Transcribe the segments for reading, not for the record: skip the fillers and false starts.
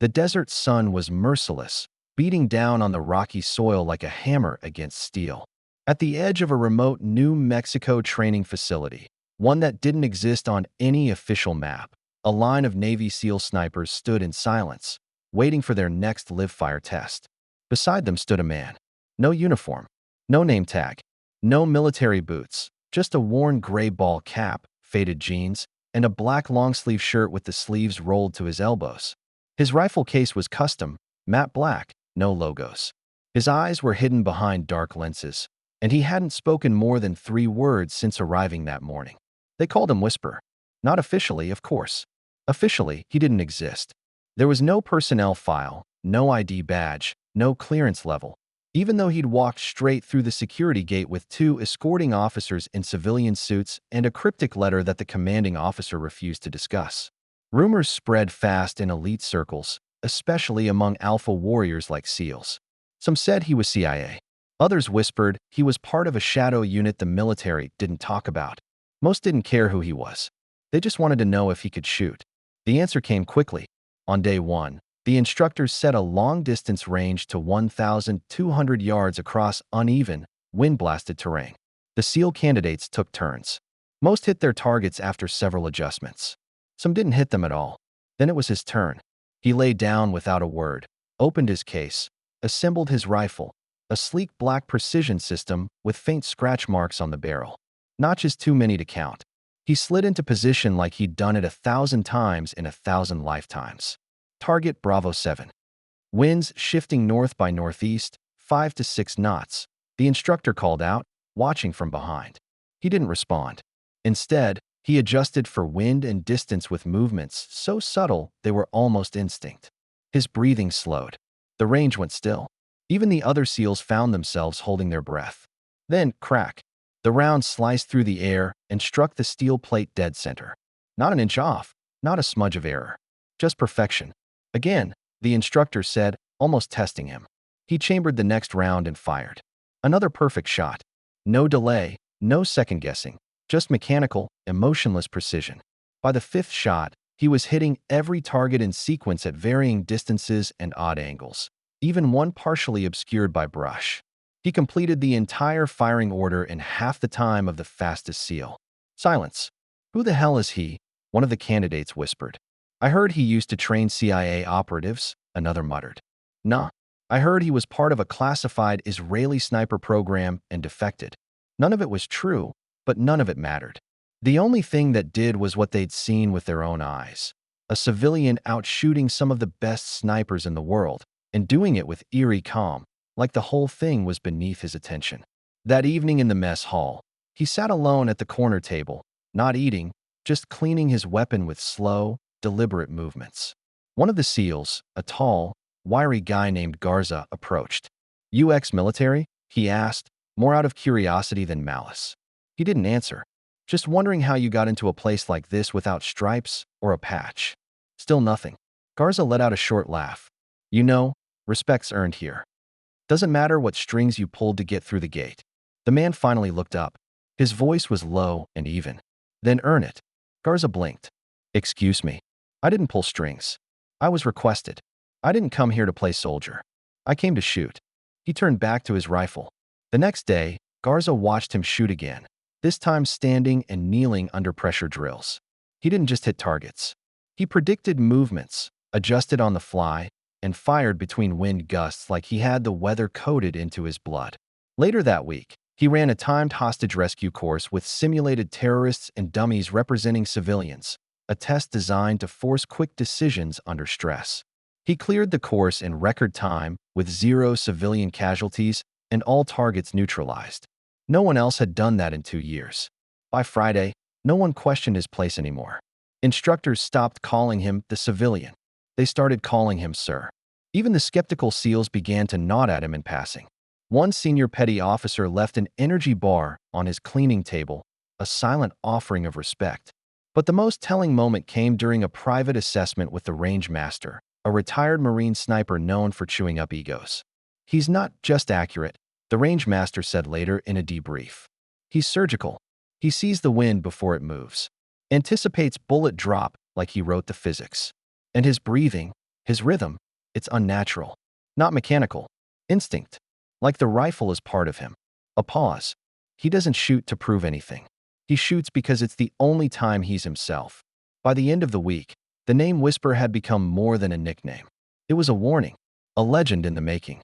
The desert sun was merciless, beating down on the rocky soil like a hammer against steel. At the edge of a remote New Mexico training facility, one that didn't exist on any official map, a line of Navy SEAL snipers stood in silence, waiting for their next live-fire test. Beside them stood a man. No uniform, no name tag, no military boots, just a worn gray ball cap, faded jeans, and a black long-sleeve shirt with the sleeves rolled to his elbows. His rifle case was custom, matte black, no logos. His eyes were hidden behind dark lenses, and he hadn't spoken more than 3 words since arriving that morning. They called him Whisper. Not officially, of course. Officially, he didn't exist. There was no personnel file, no ID badge, no clearance level, even though he'd walked straight through the security gate with 2 escorting officers in civilian suits and a cryptic letter that the commanding officer refused to discuss. Rumors spread fast in elite circles, especially among alpha warriors like SEALs. Some said he was CIA. Others whispered he was part of a shadow unit the military didn't talk about. Most didn't care who he was. They just wanted to know if he could shoot. The answer came quickly. On day 1, the instructors set a long-distance range to 1,200 yards across uneven, wind-blasted terrain. The SEAL candidates took turns. Most hit their targets after several adjustments. Some didn't hit them at all. Then it was his turn. He lay down without a word, opened his case, assembled his rifle, a sleek black precision system with faint scratch marks on the barrel. Notches too many to count. He slid into position like he'd done it 1,000 times in 1,000 lifetimes. Target Bravo 7. Winds shifting north by northeast, 5 to 6 knots. The instructor called out, watching from behind. He didn't respond. Instead, he adjusted for wind and distance with movements so subtle they were almost instinct. His breathing slowed. The range went still. Even the other SEALs found themselves holding their breath. Then, crack. The round sliced through the air and struck the steel plate dead center. Not an inch off, not a smudge of error. Just perfection. Again, the instructor said, almost testing him. He chambered the next round and fired. Another perfect shot. No delay, no second-guessing, just mechanical, emotionless precision. By the 5th shot, he was hitting every target in sequence at varying distances and odd angles, even one partially obscured by brush. He completed the entire firing order in half the time of the fastest SEAL. Silence. Who the hell is he? One of the candidates whispered. I heard he used to train CIA operatives, another muttered. Nah, I heard he was part of a classified Israeli sniper program and defected. None of it was true, but none of it mattered. The only thing that did was what they'd seen with their own eyes. A civilian out shooting some of the best snipers in the world, and doing it with eerie calm, like the whole thing was beneath his attention. That evening in the mess hall, he sat alone at the corner table, not eating, just cleaning his weapon with slow, deliberate movements. One of the SEALs, a tall, wiry guy named Garza, approached. "UX military?" he asked, more out of curiosity than malice. He didn't answer, just wondering how you got into a place like this without stripes or a patch. Still nothing. Garza let out a short laugh. You know, respect's earned here. Doesn't matter what strings you pulled to get through the gate. The man finally looked up. His voice was low and even. Then earn it. Garza blinked. Excuse me. I didn't pull strings. I was requested. I didn't come here to play soldier. I came to shoot. He turned back to his rifle. The next day, Garza watched him shoot again, this time standing and kneeling under pressure drills. He didn't just hit targets. He predicted movements, adjusted on the fly, and fired between wind gusts like he had the weather coded into his blood. Later that week, he ran a timed hostage rescue course with simulated terrorists and dummies representing civilians, a test designed to force quick decisions under stress. He cleared the course in record time with 0 civilian casualties and all targets neutralized. No one else had done that in 2 years. By Friday, no one questioned his place anymore. Instructors stopped calling him the civilian. They started calling him Sir. Even the skeptical SEALs began to nod at him in passing. One senior petty officer left an energy bar on his cleaning table, a silent offering of respect. But the most telling moment came during a private assessment with the range master, a retired Marine sniper known for chewing up egos. He's not just accurate, the range master said later in a debrief. He's surgical. He sees the wind before it moves, anticipates bullet drop like he wrote the physics. And his breathing, His rhythm, it's unnatural, not mechanical. Instinct. Like the rifle is part of him. A pause. He doesn't shoot to prove anything. He shoots because it's the only time he's himself. By the end of the week, the name Whisper had become more than a nickname. It was a warning, a legend in the making.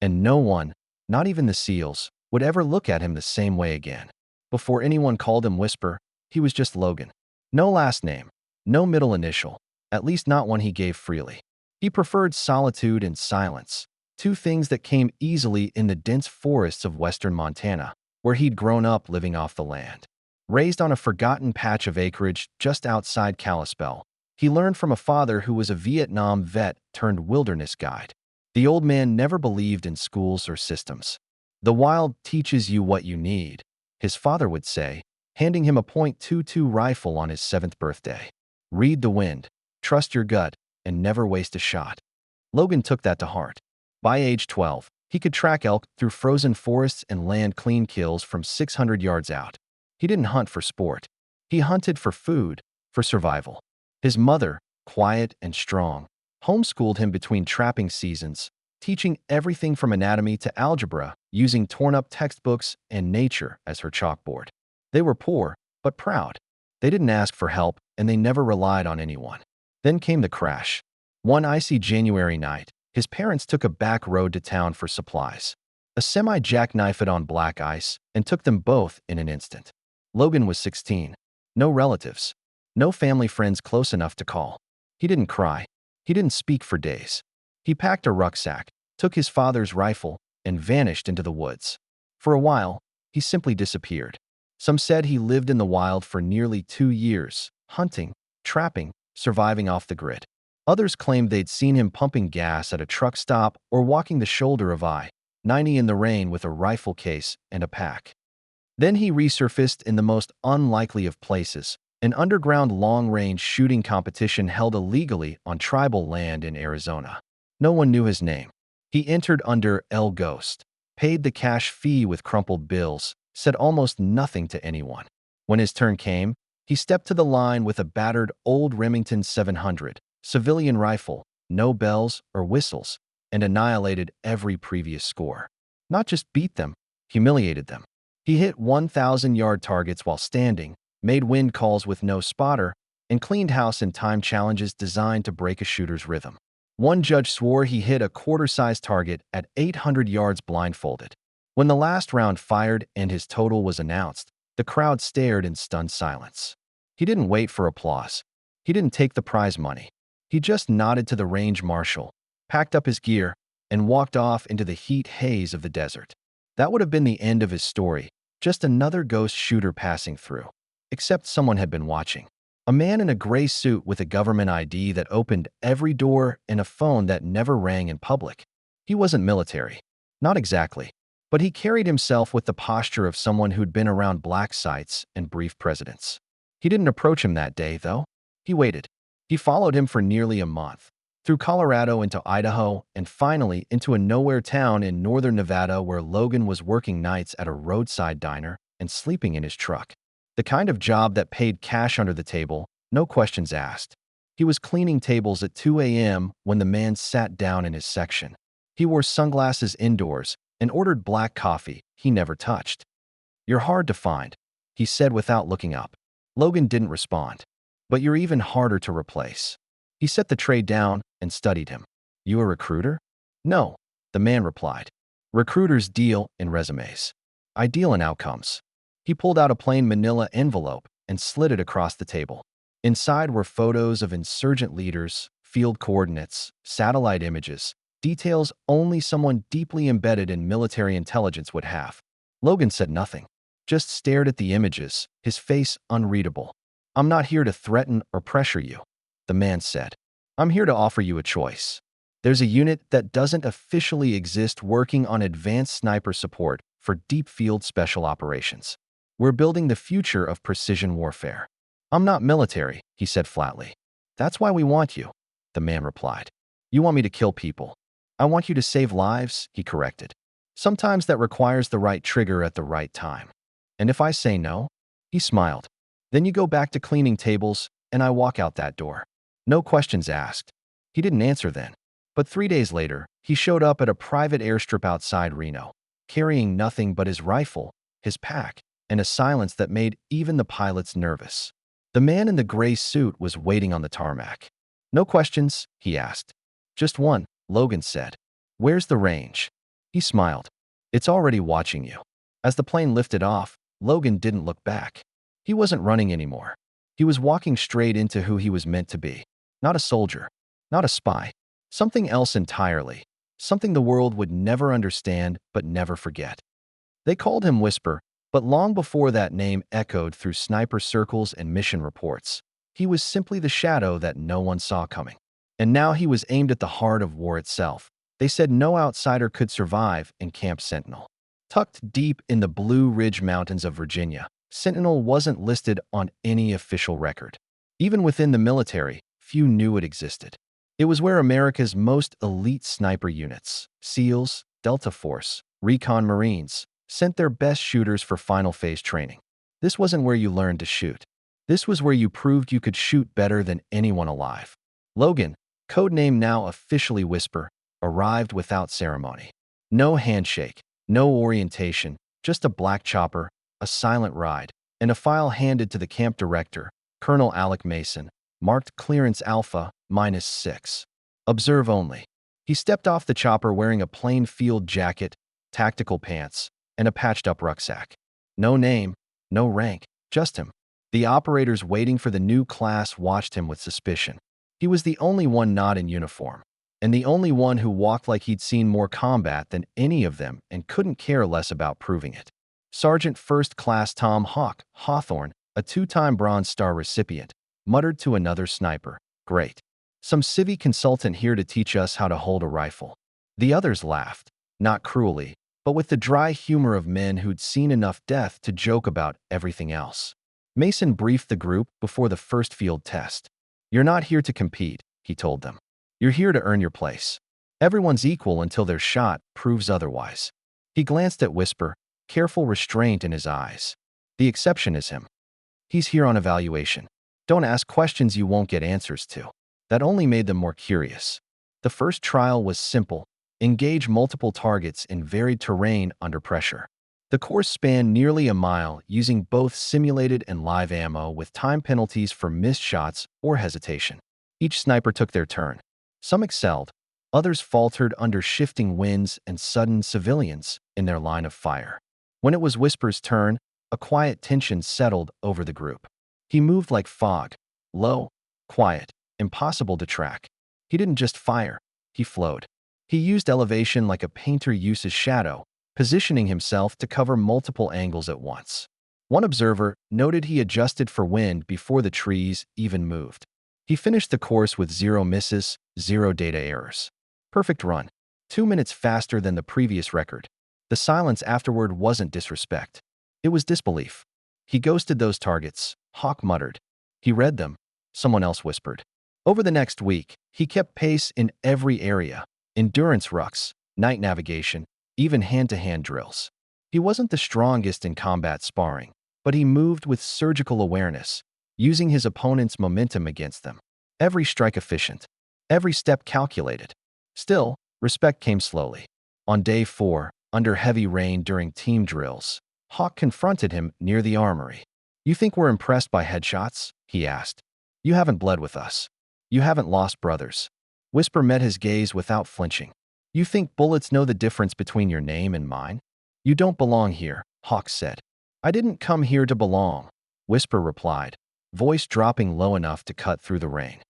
And no one, not even the SEALs, would ever look at him the same way again. Before anyone called him Whisper, he was just Logan. No last name, no middle initial, at least not one he gave freely. He preferred solitude and silence, two things that came easily in the dense forests of western Montana, where he'd grown up living off the land. Raised on a forgotten patch of acreage just outside Kalispell, he learned from a father who was a Vietnam vet turned wilderness guide. The old man never believed in schools or systems. The wild teaches you what you need, his father would say, handing him a .22 rifle on his 7th birthday. Read the wind, trust your gut, and never waste a shot. Logan took that to heart. By age 12, he could track elk through frozen forests and land clean kills from 600 yards out. He didn't hunt for sport. He hunted for food, for survival. His mother, quiet and strong, homeschooled him between trapping seasons, teaching everything from anatomy to algebra, using torn-up textbooks and nature as her chalkboard. They were poor, but proud. They didn't ask for help, and they never relied on anyone. Then came the crash. One icy January night, his parents took a back road to town for supplies. A semi jackknifed it on black ice and took them both in an instant. Logan was 16. No relatives. No family friends close enough to call. He didn't cry. He didn't speak for days. He packed a rucksack, took his father's rifle, and vanished into the woods. For a while, he simply disappeared. Some said he lived in the wild for nearly 2 years, hunting, trapping, surviving off the grid. Others claimed they'd seen him pumping gas at a truck stop or walking the shoulder of I-90 in the rain with a rifle case and a pack. Then he resurfaced in the most unlikely of places, an underground long-range shooting competition held illegally on tribal land in Arizona. No one knew his name. He entered under El Ghost, paid the cash fee with crumpled bills, said almost nothing to anyone. When his turn came, he stepped to the line with a battered old Remington 700, civilian rifle, no bells or whistles, and annihilated every previous score. Not just beat them, humiliated them. He hit 1,000-yard targets while standing, made wind calls with no spotter, and cleaned house in time challenges designed to break a shooter's rhythm. One judge swore he hit a quarter-sized target at 800 yards blindfolded. When the last round fired and his total was announced, the crowd stared in stunned silence. He didn't wait for applause. He didn't take the prize money. He just nodded to the range marshal, packed up his gear, and walked off into the heat haze of the desert. That would have been the end of his story, just another ghost shooter passing through. Except someone had been watching. A man in a gray suit with a government ID that opened every door and a phone that never rang in public. He wasn't military. Not exactly. But he carried himself with the posture of someone who'd been around black sites and brief presidents. He didn't approach him that day, though. He waited. He followed him for nearly a month, through Colorado into Idaho, and finally into a nowhere town in northern Nevada where Logan was working nights at a roadside diner and sleeping in his truck. The kind of job that paid cash under the table, no questions asked. He was cleaning tables at 2 a.m. when the man sat down in his section. He wore sunglasses indoors and ordered black coffee he never touched. "You're hard to find," he said without looking up. Logan didn't respond. "But you're even harder to replace." He set the tray down and studied him. "You a recruiter?" "No," the man replied. "Recruiters deal in resumes. I deal in outcomes." He pulled out a plain manila envelope and slid it across the table. Inside were photos of insurgent leaders, field coordinates, satellite images, details only someone deeply embedded in military intelligence would have. Logan said nothing, just stared at the images, his face unreadable. "I'm not here to threaten or pressure you," the man said. "I'm here to offer you a choice. There's a unit that doesn't officially exist working on advanced sniper support for deep field special operations. We're building the future of precision warfare." "I'm not military," he said flatly. "That's why we want you," the man replied. "You want me to kill people." "I want you to save lives," he corrected. "Sometimes that requires the right trigger at the right time." "And if I say no?" He smiled. "Then you go back to cleaning tables, and I walk out that door. No questions asked." He didn't answer then. But 3 days later, he showed up at a private airstrip outside Reno, carrying nothing but his rifle, his pack, and a silence that made even the pilots nervous. The man in the gray suit was waiting on the tarmac. "No questions?" he asked. "Just one," Logan said. "Where's the range?" He smiled. "It's already watching you." As the plane lifted off, Logan didn't look back. He wasn't running anymore. He was walking straight into who he was meant to be. Not a soldier, not a spy, something else entirely, something the world would never understand but never forget. They called him Whisper, but long before that name echoed through sniper circles and mission reports, he was simply the shadow that no one saw coming. And now he was aimed at the heart of war itself. They said no outsider could survive in Camp Sentinel. Tucked deep in the Blue Ridge Mountains of Virginia, Sentinel wasn't listed on any official record. Even within the military, few knew it existed. It was where America's most elite sniper units, SEALs, Delta Force, Recon Marines, sent their best shooters for final phase training. This wasn't where you learned to shoot. This was where you proved you could shoot better than anyone alive. Logan, codename now officially Whisper, arrived without ceremony. No handshake, no orientation, just a black chopper, a silent ride, and a file handed to the camp director, Colonel Alec Mason, marked Clearance Alpha -6. Observe only. He stepped off the chopper wearing a plain field jacket, tactical pants, and a patched-up rucksack. No name, no rank, just him. The operators waiting for the new class watched him with suspicion. He was the only one not in uniform, and the only one who walked like he'd seen more combat than any of them and couldn't care less about proving it. Sergeant First Class Tom Hawthorne, a two-time Bronze Star recipient, muttered to another sniper, "Great. Some civvy consultant here to teach us how to hold a rifle." The others laughed, not cruelly, but with the dry humor of men who'd seen enough death to joke about everything else. Mason briefed the group before the first field test. "You're not here to compete," he told them. "You're here to earn your place. Everyone's equal until their shot proves otherwise." He glanced at Whisper, careful restraint in his eyes. "The exception is him. He's here on evaluation. Don't ask questions you won't get answers to." That only made them more curious. The first trial was simple: engage multiple targets in varied terrain under pressure. The course spanned nearly a mile using both simulated and live ammo with time penalties for missed shots or hesitation. Each sniper took their turn. Some excelled, others faltered under shifting winds and sudden civilians in their line of fire. When it was Whisper's turn, a quiet tension settled over the group. He moved like fog, low, quiet, impossible to track. He didn't just fire, he flowed. He used elevation like a painter uses shadow, positioning himself to cover multiple angles at once. One observer noted he adjusted for wind before the trees even moved. He finished the course with 0 misses, 0 data errors. Perfect run. 2 minutes faster than the previous record. The silence afterward wasn't disrespect. It was disbelief. "He ghosted those targets," Hawk muttered. "He read them," someone else whispered. Over the next week, he kept pace in every area: endurance rucks, night navigation, even hand-to-hand drills. He wasn't the strongest in combat sparring, but he moved with surgical awareness, using his opponent's momentum against them. Every strike efficient, every step calculated. Still, respect came slowly. On day 4, under heavy rain during team drills, Hawk confronted him near the armory. "You think we're impressed by headshots?" he asked. "You haven't bled with us. You haven't lost brothers." Whisper met his gaze without flinching. "You think bullets know the difference between your name and mine? You don't belong here," Hawk said. "I didn't come here to belong," Whisper replied, voice dropping low enough to cut through the rain.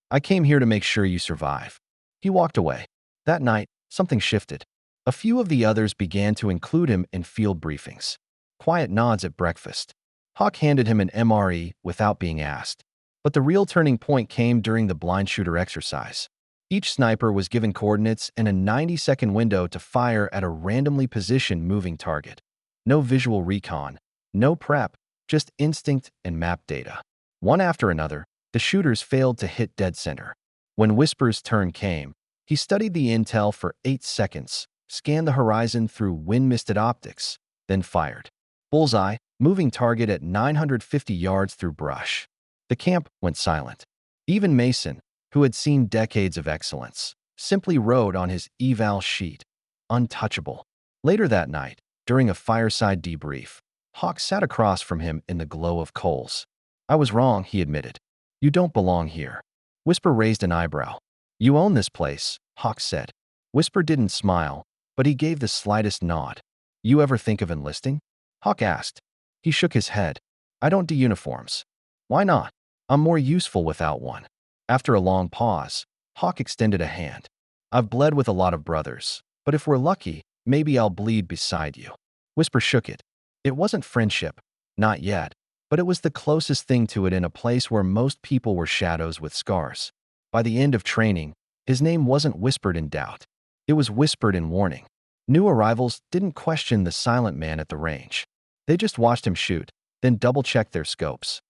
"I came here to make sure you survive." He walked away. That night, something shifted. A few of the others began to include him in field briefings. Quiet nods at breakfast. Hawk handed him an MRE without being asked. But the real turning point came during the blind shooter exercise. Each sniper was given coordinates and a 90-second window to fire at a randomly positioned moving target. No visual recon, no prep, just instinct and map data. One after another, the shooters failed to hit dead center. When Whisper's turn came, he studied the intel for 8 seconds, scanned the horizon through wind-misted optics, then fired. Bullseye, moving target at 950 yards through brush. The camp went silent. Even Mason, who had seen decades of excellence, simply wrote on his eval sheet, "Untouchable." Later that night, during a fireside debrief, Hawk sat across from him in the glow of coals. "I was wrong," he admitted. "You don't belong here." Whisper raised an eyebrow. "You own this place," Hawk said. Whisper didn't smile, but he gave the slightest nod. "You ever think of enlisting?" Hawk asked. He shook his head. "I don't do uniforms." "Why not?" "I'm more useful without one." After a long pause, Hawk extended a hand. "I've bled with a lot of brothers, but if we're lucky, maybe I'll bleed beside you." Whisper shook it. It wasn't friendship, not yet, but it was the closest thing to it in a place where most people were shadows with scars. By the end of training, his name wasn't whispered in doubt. It was whispered in warning. New arrivals didn't question the silent man at the range. They just watched him shoot, then double-checked their scopes.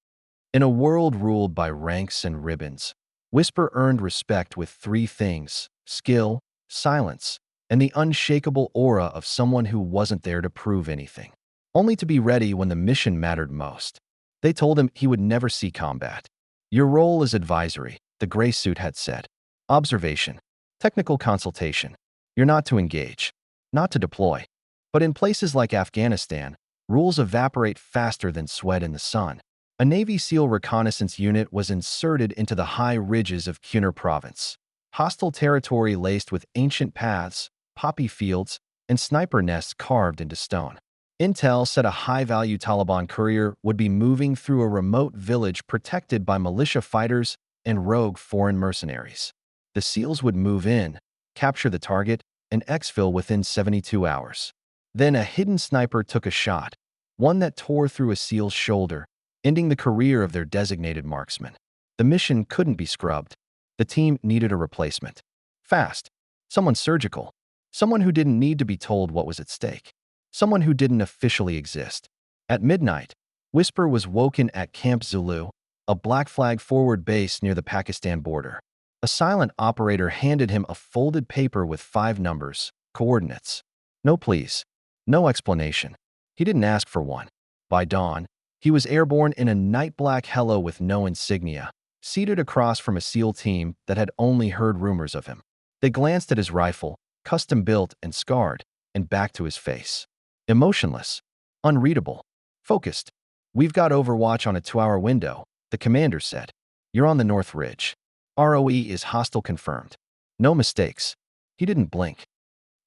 In a world ruled by ranks and ribbons, Whisper earned respect with three things: skill, silence, and the unshakable aura of someone who wasn't there to prove anything, only to be ready when the mission mattered most. They told him he would never see combat. "Your role is advisory," the gray suit had said. "Observation. Technical consultation. You're not to engage. Not to deploy." But in places like Afghanistan, rules evaporate faster than sweat in the sun. A Navy SEAL reconnaissance unit was inserted into the high ridges of Kunar province. Hostile territory laced with ancient paths, poppy fields, and sniper nests carved into stone. Intel said a high-value Taliban courier would be moving through a remote village protected by militia fighters and rogue foreign mercenaries. The SEALs would move in, capture the target, and exfil within 72 hours. Then a hidden sniper took a shot, one that tore through a SEAL's shoulder, ending the career of their designated marksman. The mission couldn't be scrubbed. The team needed a replacement. Fast. Someone surgical. Someone who didn't need to be told what was at stake. Someone who didn't officially exist. At midnight, Whisper was woken at Camp Zulu, a black flag forward base near the Pakistan border. A silent operator handed him a folded paper with 5 numbers, coordinates. No please. No explanation. He didn't ask for one. By dawn, he was airborne in a night black helo with no insignia, seated across from a SEAL team that had only heard rumors of him. They glanced at his rifle, custom-built and scarred, and back to his face. Emotionless. Unreadable. Focused. "We've got Overwatch on a 2-hour window," the commander said. "You're on the North Ridge. ROE is hostile confirmed. No mistakes." He didn't blink.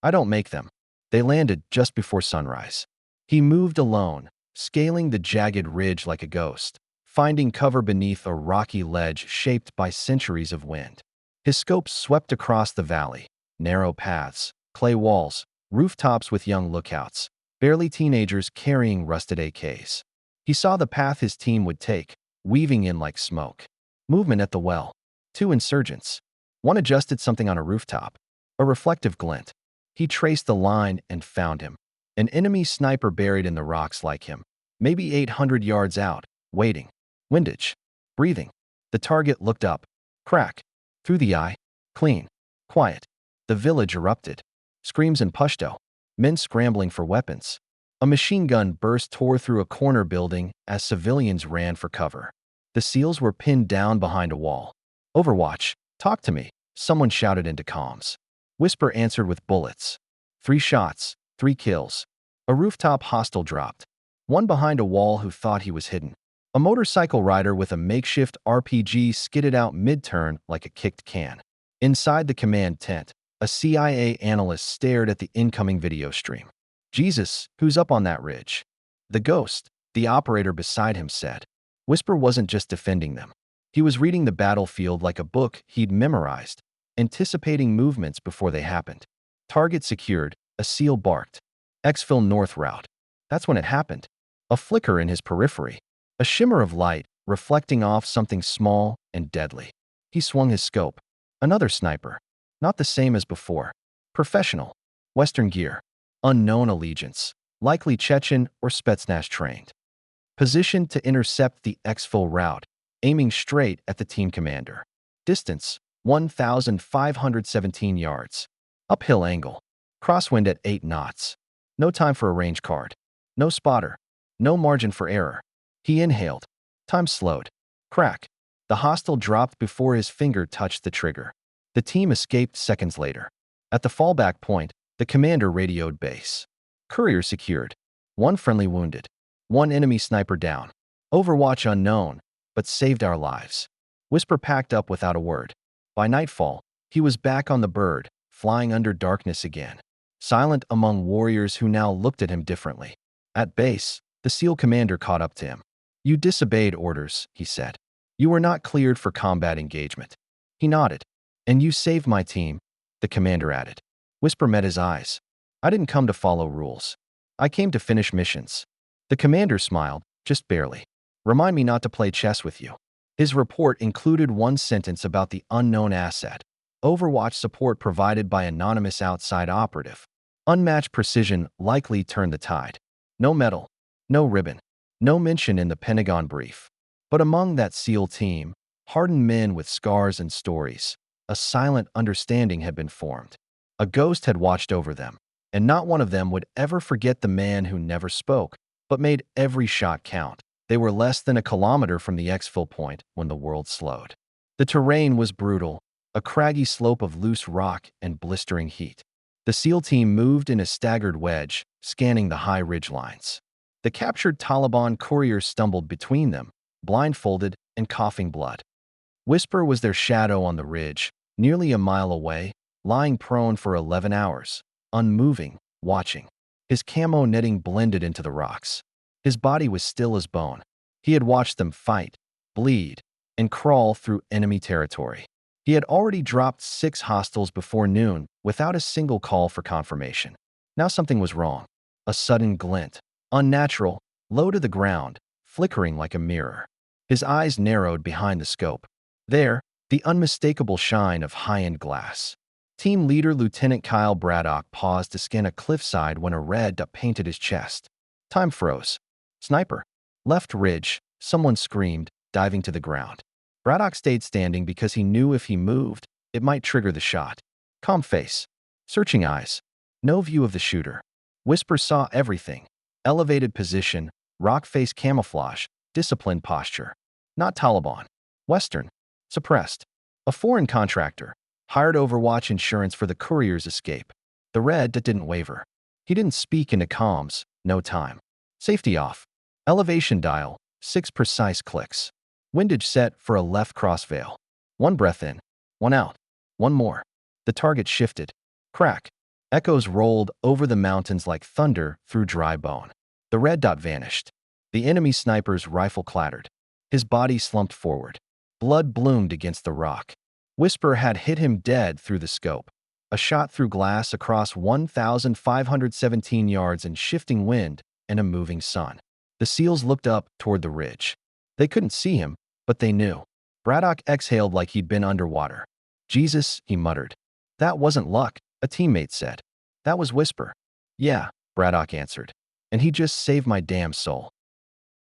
"I don't make them." They landed just before sunrise. He moved alone, scaling the jagged ridge like a ghost, finding cover beneath a rocky ledge shaped by centuries of wind. His scope swept across the valley, narrow paths, clay walls, rooftops with young lookouts, barely teenagers carrying rusted AKs. He saw the path his team would take, weaving in like smoke. Movement at the well. 2 insurgents. One adjusted something on a rooftop. A reflective glint. He traced the line and found him. An enemy sniper buried in the rocks like him, maybe 800 yards out, waiting. Windage. Breathing. The target looked up. Crack. Through the eye. Clean. Quiet. The village erupted. Screams in Pashto. Men scrambling for weapons. A machine gun burst tore through a corner building as civilians ran for cover. The SEALs were pinned down behind a wall. "Overwatch, talk to me," someone shouted into comms. Whisper answered with bullets. 3 shots, 3 kills. A rooftop hostile dropped. One behind a wall who thought he was hidden. A motorcycle rider with a makeshift RPG skidded out mid-turn like a kicked can. Inside the command tent, a CIA analyst stared at the incoming video stream. "Jesus, who's up on that ridge?" "The ghost," the operator beside him said. Whisper wasn't just defending them. He was reading the battlefield like a book he'd memorized, anticipating movements before they happened. Target secured, a SEAL barked. "Exfil North route." That's when it happened. A flicker in his periphery. A shimmer of light, reflecting off something small and deadly. He swung his scope. Another sniper. Not the same as before. Professional. Western gear. Unknown allegiance. Likely Chechen or Spetsnaz trained. Positioned to intercept the exfil route, aiming straight at the team commander. Distance, 1,517 yards. Uphill angle. Crosswind at 8 knots. No time for a range card. No spotter. No margin for error. He inhaled. Time slowed. Crack. The hostile dropped before his finger touched the trigger. The team escaped seconds later. At the fallback point, the commander radioed base. Courier secured. One friendly wounded. One enemy sniper down. Overwatch unknown, but saved our lives. Whisper packed up without a word. By nightfall, he was back on the bird, flying under darkness again. Silent among warriors who now looked at him differently. At base, the SEAL commander caught up to him. "You disobeyed orders," he said. "You were not cleared for combat engagement." He nodded. "And you saved my team," the commander added. Whisper met his eyes. "I didn't come to follow rules. I came to finish missions." The commander smiled, just barely. "Remind me not to play chess with you." His report included one sentence about the unknown asset. Overwatch support provided by anonymous outside operative. Unmatched precision likely turned the tide. No medal, no ribbon, no mention in the Pentagon brief. But among that SEAL team, hardened men with scars and stories, a silent understanding had been formed. A ghost had watched over them, and not one of them would ever forget the man who never spoke, but made every shot count. They were less than a kilometer from the exfil point when the world slowed. The terrain was brutal, a craggy slope of loose rock and blistering heat. The SEAL team moved in a staggered wedge, scanning the high ridge lines. The captured Taliban couriers stumbled between them, blindfolded and coughing blood. Whisper was their shadow on the ridge, nearly a mile away, lying prone for 11 hours, unmoving, watching. His camo netting blended into the rocks. His body was still as bone. He had watched them fight, bleed, and crawl through enemy territory. He had already dropped 6 hostiles before noon without a single call for confirmation. Now something was wrong. A sudden glint, unnatural, low to the ground, flickering like a mirror. His eyes narrowed behind the scope. There, the unmistakable shine of high-end glass. Team leader Lieutenant Kyle Braddock paused to scan a cliffside when a red dot painted his chest. Time froze. "Sniper!" Left ridge, someone screamed, diving to the ground. Braddock stayed standing because he knew if he moved, it might trigger the shot. Calm face. Searching eyes. No view of the shooter. Whisper saw everything. Elevated position, rock face camouflage, disciplined posture. Not Taliban. Western. Suppressed. A foreign contractor. Hired Overwatch insurance for the courier's escape. The red dot didn't waver. He didn't speak into comms. No time. Safety off. Elevation dial. 6 precise clicks. Windage set for a left crossveil. One breath in. One out. One more. The target shifted. Crack. Echoes rolled over the mountains like thunder through dry bone. The red dot vanished. The enemy sniper's rifle clattered. His body slumped forward. Blood bloomed against the rock. Whisper had hit him dead through the scope. A shot through glass across 1,517 yards in shifting wind and a moving sun. The SEALs looked up toward the ridge. They couldn't see him, but they knew. Braddock exhaled like he'd been underwater. "Jesus," he muttered. "That wasn't luck," a teammate said. "That was Whisper." "Yeah," Braddock answered. "And he just saved my damn soul."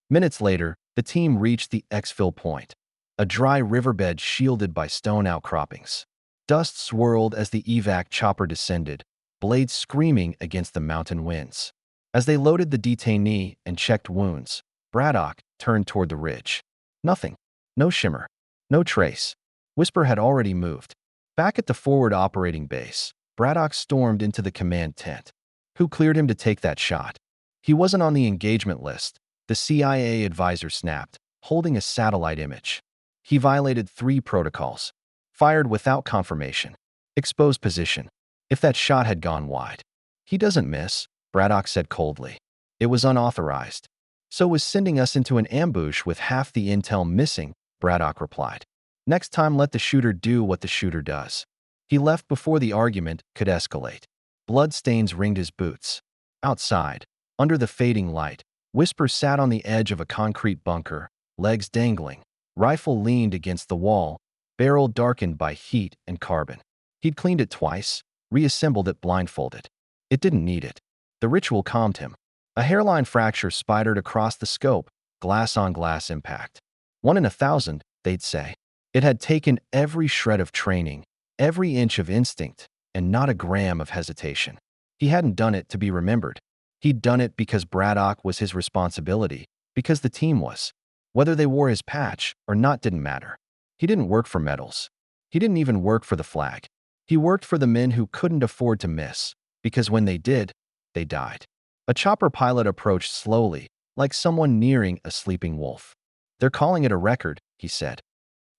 Minutes later, the team reached the exfil point. A dry riverbed shielded by stone outcroppings. Dust swirled as the evac chopper descended, blades screaming against the mountain winds. As they loaded the detainee and checked wounds, Braddock turned toward the ridge. Nothing. No shimmer. No trace. Whisper had already moved. Back at the forward operating base, Braddock stormed into the command tent. Who cleared him to take that shot? He wasn't on the engagement list, the CIA advisor snapped, holding a satellite image. He violated 3 protocols. Fired without confirmation. Exposed position. If that shot had gone wide. "He doesn't miss," Braddock said coldly. "It was unauthorized." "So was sending us into an ambush with half the intel missing," Braddock replied. "Next time let the shooter do what the shooter does." He left before the argument could escalate. Bloodstains ringed his boots. Outside, under the fading light, Whisper sat on the edge of a concrete bunker, legs dangling. Rifle leaned against the wall, barrel darkened by heat and carbon. He'd cleaned it twice, reassembled it blindfolded. It didn't need it. The ritual calmed him. A hairline fracture spidered across the scope, glass-on-glass impact. 1 in 1,000, they'd say. It had taken every shred of training, every inch of instinct, and not a gram of hesitation. He hadn't done it to be remembered. He'd done it because Braddock was his responsibility, because the team was. Whether they wore his patch or not didn't matter. He didn't work for medals. He didn't even work for the flag. He worked for the men who couldn't afford to miss, because when they did, they died. A chopper pilot approached slowly, like someone nearing a sleeping wolf. "They're calling it a record," he said.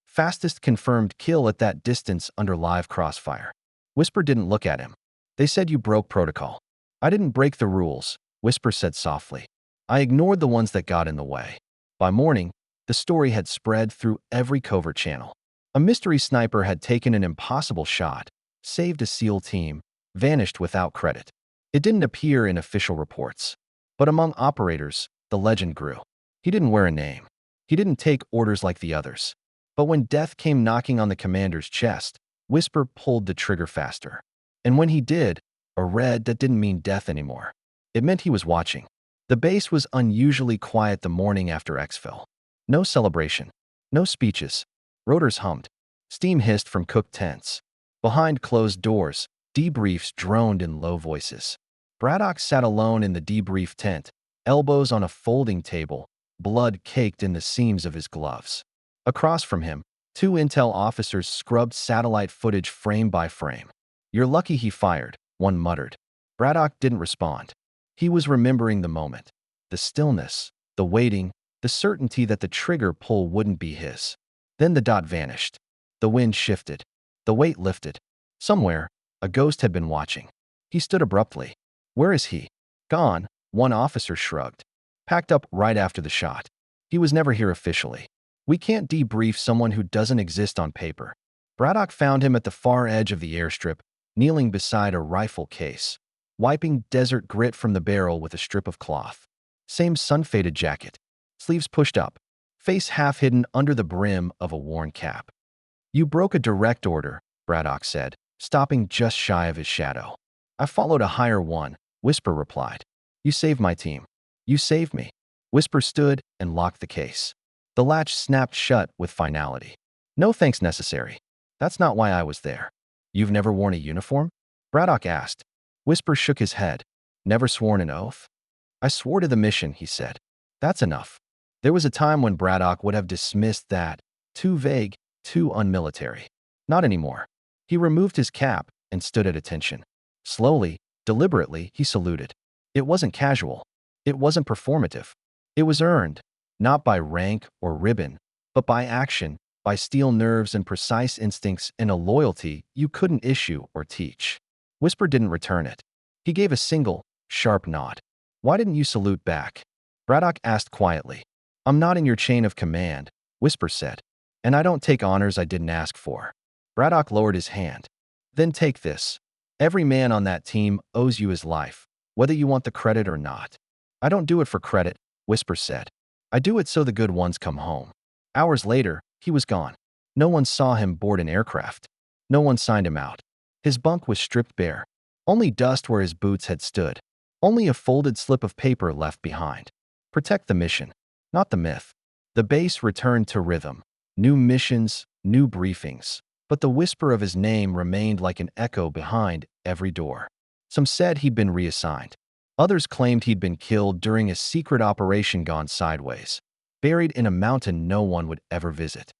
"Fastest confirmed kill at that distance under live crossfire." Whisper didn't look at him. "They said you broke protocol." "I didn't break the rules," Whisper said softly. "I ignored the ones that got in the way." By morning, the story had spread through every covert channel. A mystery sniper had taken an impossible shot, saved a SEAL team, vanished without credit. It didn't appear in official reports. But among operators, the legend grew. He didn't wear a name. He didn't take orders like the others. But when death came knocking on the commander's chest, Whisper pulled the trigger faster. And when he did, a red that didn't mean death anymore. It meant he was watching. The base was unusually quiet the morning after exfil. No celebration. No speeches. Rotors hummed. Steam hissed from cooked tents. Behind closed doors, debriefs droned in low voices. Braddock sat alone in the debrief tent, elbows on a folding table, blood caked in the seams of his gloves. Across from him, two intel officers scrubbed satellite footage frame by frame. "You're lucky he fired," one muttered. Braddock didn't respond. He was remembering the moment. The stillness, the waiting, the certainty that the trigger pull wouldn't be his. Then the dot vanished. The wind shifted. The weight lifted. Somewhere, a ghost had been watching. He stood abruptly. "Where is he?" "Gone," one officer shrugged. "Packed up right after the shot. He was never here officially. We can't debrief someone who doesn't exist on paper." Braddock found him at the far edge of the airstrip, kneeling beside a rifle case, wiping desert grit from the barrel with a strip of cloth. Same sun-faded jacket, sleeves pushed up, face half hidden under the brim of a worn cap. "You broke a direct order," Braddock said, stopping just shy of his shadow. "I followed a higher one," Whisper replied. "You saved my team. You saved me." Whisper stood and locked the case. The latch snapped shut with finality. "No thanks necessary. That's not why I was there." "You've never worn a uniform?" Braddock asked. Whisper shook his head. "Never sworn an oath?" "I swore to the mission," he said. "That's enough." There was a time when Braddock would have dismissed that. Too vague, too unmilitary. Not anymore. He removed his cap and stood at attention. Slowly, deliberately, he saluted. It wasn't casual. It wasn't performative. It was earned, not by rank or ribbon, but by action, by steel nerves and precise instincts and a loyalty you couldn't issue or teach. Whisper didn't return it. He gave a single, sharp nod. "Why didn't you salute back?" Braddock asked quietly. "I'm not in your chain of command," Whisper said. "And I don't take honors I didn't ask for." Braddock lowered his hand. "Then take this. Every man on that team owes you his life, whether you want the credit or not." "I don't do it for credit," Whisper said. "I do it so the good ones come home." Hours later, he was gone. No one saw him board an aircraft. No one signed him out. His bunk was stripped bare. Only dust where his boots had stood. Only a folded slip of paper left behind. Protect the mission, not the myth. The base returned to rhythm. New missions, new briefings. But the whisper of his name remained like an echo behind every door. Some said he'd been reassigned. Others claimed he'd been killed during a secret operation gone sideways, buried in a mountain no one would ever visit.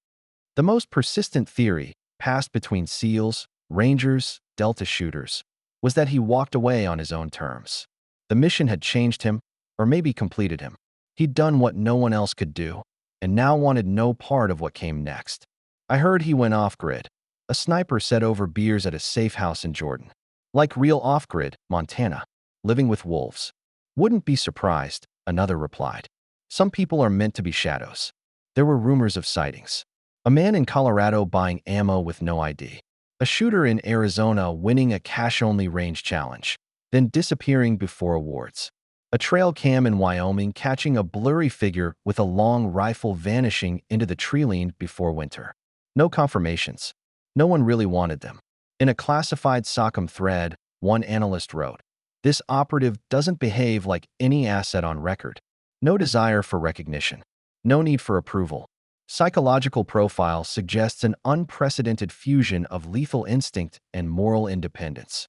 The most persistent theory, passed between SEALs, Rangers, Delta shooters, was that he walked away on his own terms. The mission had changed him, or maybe completed him. He'd done what no one else could do, and now wanted no part of what came next. "I heard he went off-grid," a sniper said over beers at a safe house in Jordan. "Like real off-grid, Montana, living with wolves." "Wouldn't be surprised," another replied. "Some people are meant to be shadows." There were rumors of sightings. A man in Colorado buying ammo with no ID. A shooter in Arizona winning a cash-only range challenge, then disappearing before awards. A trail cam in Wyoming catching a blurry figure with a long rifle vanishing into the treeline before winter. No confirmations. No one really wanted them. In a classified SOCOM thread, one analyst wrote, "This operative doesn't behave like any asset on record. No desire for recognition. No need for approval. Psychological profile suggests an unprecedented fusion of lethal instinct and moral independence."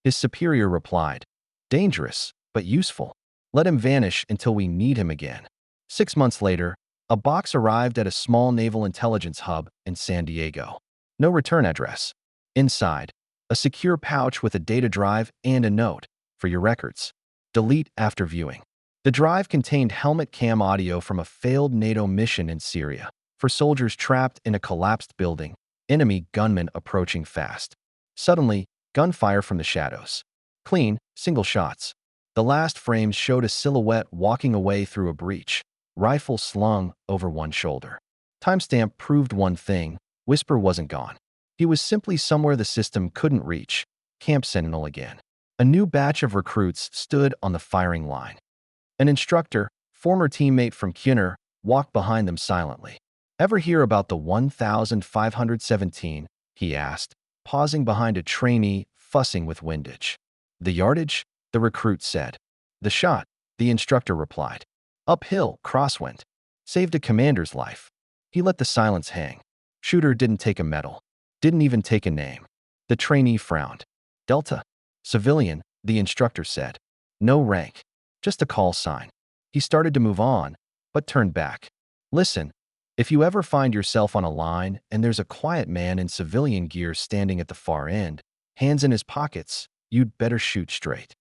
His superior replied, "Dangerous, but useful. Let him vanish until we need him again." 6 months later, A box arrived at a small naval intelligence hub in San Diego. No return address. Inside, a secure pouch with a data drive and a note for your records. Delete after viewing. The drive contained helmet cam audio from a failed NATO mission in Syria for soldiers trapped in a collapsed building, enemy gunmen approaching fast. Suddenly, gunfire from the shadows. Clean, single shots. The last frames showed a silhouette walking away through a breach, rifle slung over one shoulder. Timestamp proved one thing: Whisper wasn't gone. He was simply somewhere the system couldn't reach. Camp Sentinel again. A new batch of recruits stood on the firing line. An instructor, former teammate from Kuner, walked behind them silently. "Ever hear about the 1517? He asked, pausing behind a trainee fussing with windage. "The yardage?" the recruit said. "The shot," the instructor replied. "Uphill, crosswind. Saved a commander's life." He let the silence hang. Shooter didn't take a medal. Didn't even take a name. The trainee frowned. "Delta?" "Civilian," the instructor said. "No rank. Just a call sign." He started to move on, but turned back. "Listen, if you ever find yourself on a line and there's a quiet man in civilian gear standing at the far end, hands in his pockets, you'd better shoot straight."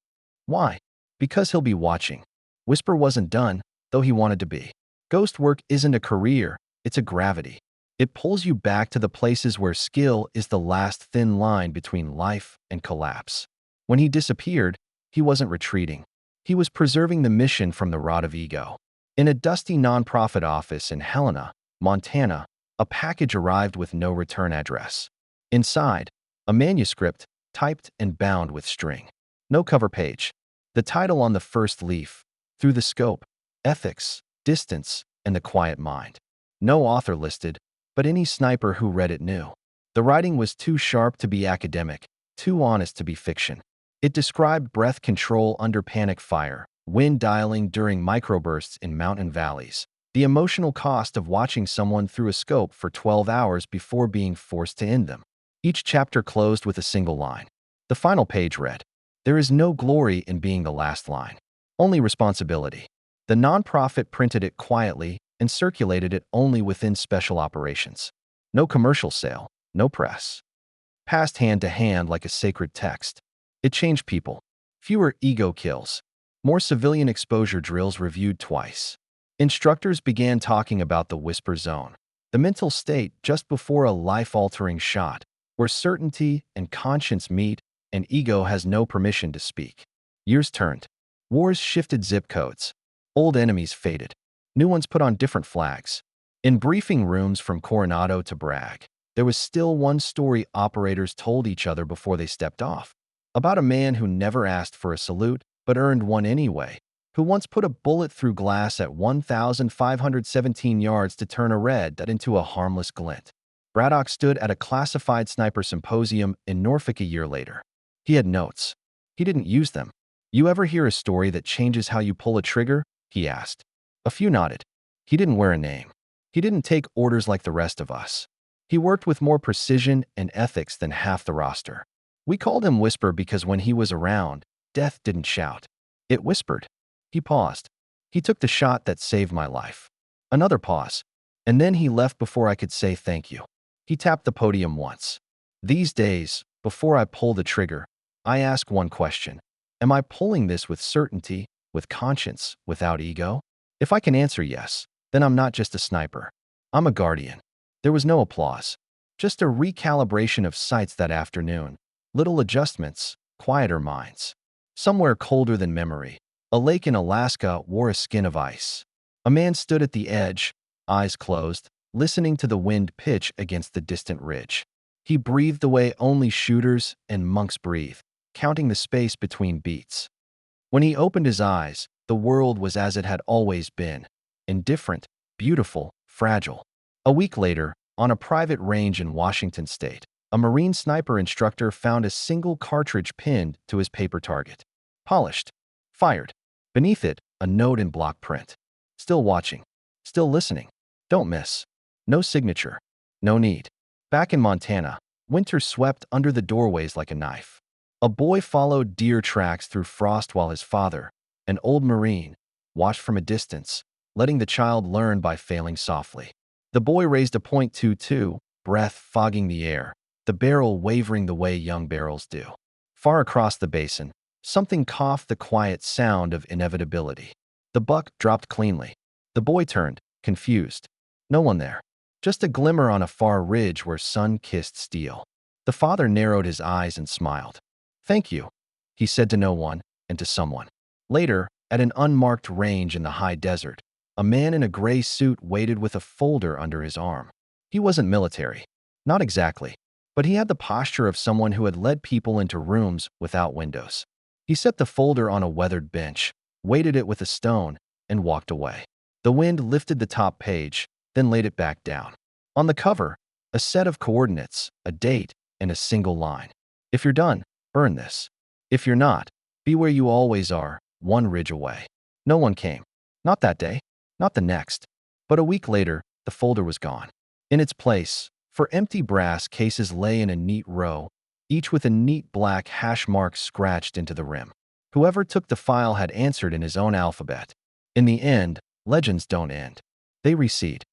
"Why?" "Because he'll be watching." Whisper wasn't done, though he wanted to be. Ghost work isn't a career, it's a gravity. It pulls you back to the places where skill is the last thin line between life and collapse. When he disappeared, he wasn't retreating. He was preserving the mission from the rot of ego. In a dusty nonprofit office in Helena, Montana, a package arrived with no return address. Inside, a manuscript, typed and bound with string. No cover page. The title on the first leaf: Through the Scope, Ethics, Distance, and the Quiet Mind. No author listed, but any sniper who read it knew. The writing was too sharp to be academic, too honest to be fiction. It described breath control under panic fire, wind dialing during microbursts in mountain valleys, the emotional cost of watching someone through a scope for 12 hours before being forced to end them. Each chapter closed with a single line. The final page read, "There is no glory in being the last line, only responsibility." The nonprofit printed it quietly and circulated it only within special operations. No commercial sale, no press. Passed hand to hand like a sacred text. It changed people. Fewer ego kills. More civilian exposure drills reviewed twice. Instructors began talking about the whisper zone, the mental state just before a life-altering shot, where certainty and conscience meet and ego has no permission to speak. Years turned. Wars shifted zip codes. Old enemies faded. New ones put on different flags. In briefing rooms from Coronado to Bragg, there was still one story operators told each other before they stepped off. About a man who never asked for a salute, but earned one anyway, who once put a bullet through glass at 1,517 yards to turn a red dot into a harmless glint. Braddock stood at a classified sniper symposium in Norfolk a year later. He had notes. He didn't use them. "You ever hear a story that changes how you pull a trigger?" he asked. A few nodded. He didn't wear a name. He didn't take orders like the rest of us. He worked with more precision and ethics than half the roster. We called him Whisper because when he was around, death didn't shout. It whispered. He paused. He took the shot that saved my life. Another pause. And then he left before I could say thank you. He tapped the podium once. These days, before I pull the trigger, I ask one question. Am I pulling this with certainty, with conscience, without ego? If I can answer yes, then I'm not just a sniper. I'm a guardian. There was no applause. Just a recalibration of sights that afternoon. Little adjustments, quieter minds. Somewhere colder than memory, a lake in Alaska wore a skin of ice. A man stood at the edge, eyes closed, listening to the wind pitch against the distant ridge. He breathed the way only shooters and monks breathe, counting the space between beats. When he opened his eyes, the world was as it had always been, indifferent, beautiful, fragile. A week later, on a private range in Washington state, a Marine sniper instructor found a single cartridge pinned to his paper target. Polished. Fired. Beneath it, a note in block print. Still watching. Still listening. Don't miss. No signature. No need. Back in Montana, winter swept under the doorways like a knife. A boy followed deer tracks through frost while his father, an old Marine, watched from a distance, letting the child learn by failing softly. The boy raised a .22, breath fogging the air, the barrel wavering the way young barrels do. Far across the basin, something coughed the quiet sound of inevitability. The buck dropped cleanly. The boy turned, confused. No one there. Just a glimmer on a far ridge where sun kissed steel. The father narrowed his eyes and smiled. "Thank you," he said to no one and to someone. Later, at an unmarked range in the high desert, a man in a gray suit waited with a folder under his arm. He wasn't military. Not exactly. But he had the posture of someone who had led people into rooms without windows. He set the folder on a weathered bench, weighted it with a stone, and walked away. The wind lifted the top page, then laid it back down. On the cover, a set of coordinates, a date, and a single line. "If you're done, burn this. If you're not, be where you always are, one ridge away." No one came. Not that day. Not the next. But a week later, the folder was gone. In its place, four empty brass cases lay in a neat row, each with a neat black hash mark scratched into the rim. Whoever took the file had answered in his own alphabet. In the end, legends don't end. They recede.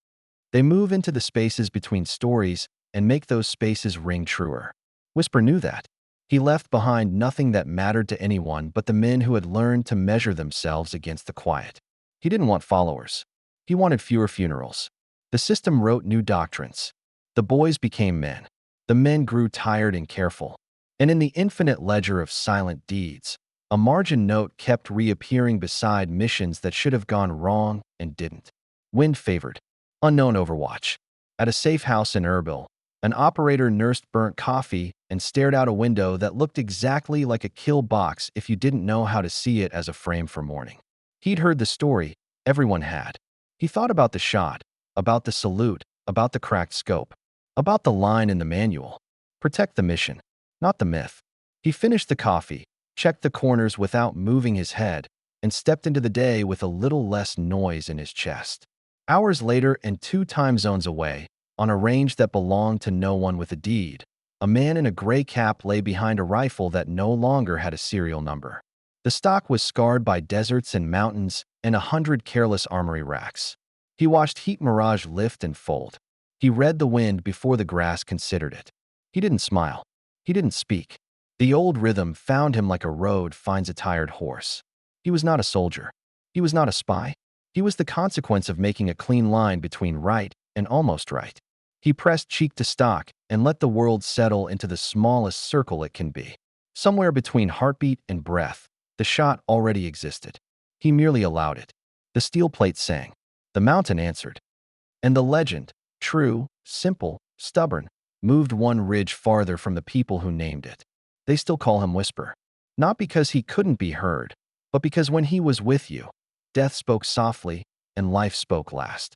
They move into the spaces between stories and make those spaces ring truer. Whisper knew that. He left behind nothing that mattered to anyone but the men who had learned to measure themselves against the quiet. He didn't want followers. He wanted fewer funerals. The system wrote new doctrines. The boys became men. The men grew tired and careful. And in the infinite ledger of silent deeds, a margin note kept reappearing beside missions that should have gone wrong and didn't. Wind favored. Unknown overwatch. At a safe house in Erbil, an operator nursed burnt coffee and stared out a window that looked exactly like a kill box if you didn't know how to see it as a frame for mourning. He'd heard the story. Everyone had. He thought about the shot, about the salute, about the cracked scope, about the line in the manual. Protect the mission, not the myth. He finished the coffee, checked the corners without moving his head, and stepped into the day with a little less noise in his chest. Hours later and 2 time zones away, on a range that belonged to no one with a deed, a man in a gray cap lay behind a rifle that no longer had a serial number. The stock was scarred by deserts and mountains and 100 careless armory racks. He watched heat mirage lift and fold. He read the wind before the grass considered it. He didn't smile. He didn't speak. The old rhythm found him like a road finds a tired horse. He was not a soldier. He was not a spy. He was the consequence of making a clean line between right and almost right. He pressed cheek to stock and let the world settle into the smallest circle it can be. Somewhere between heartbeat and breath, the shot already existed. He merely allowed it. The steel plate sang. The mountain answered. And the legend, true, simple, stubborn, moved one ridge farther from the people who named it. They still call him Whisper. Not because he couldn't be heard, but because when he was with you, death spoke softly and life spoke last.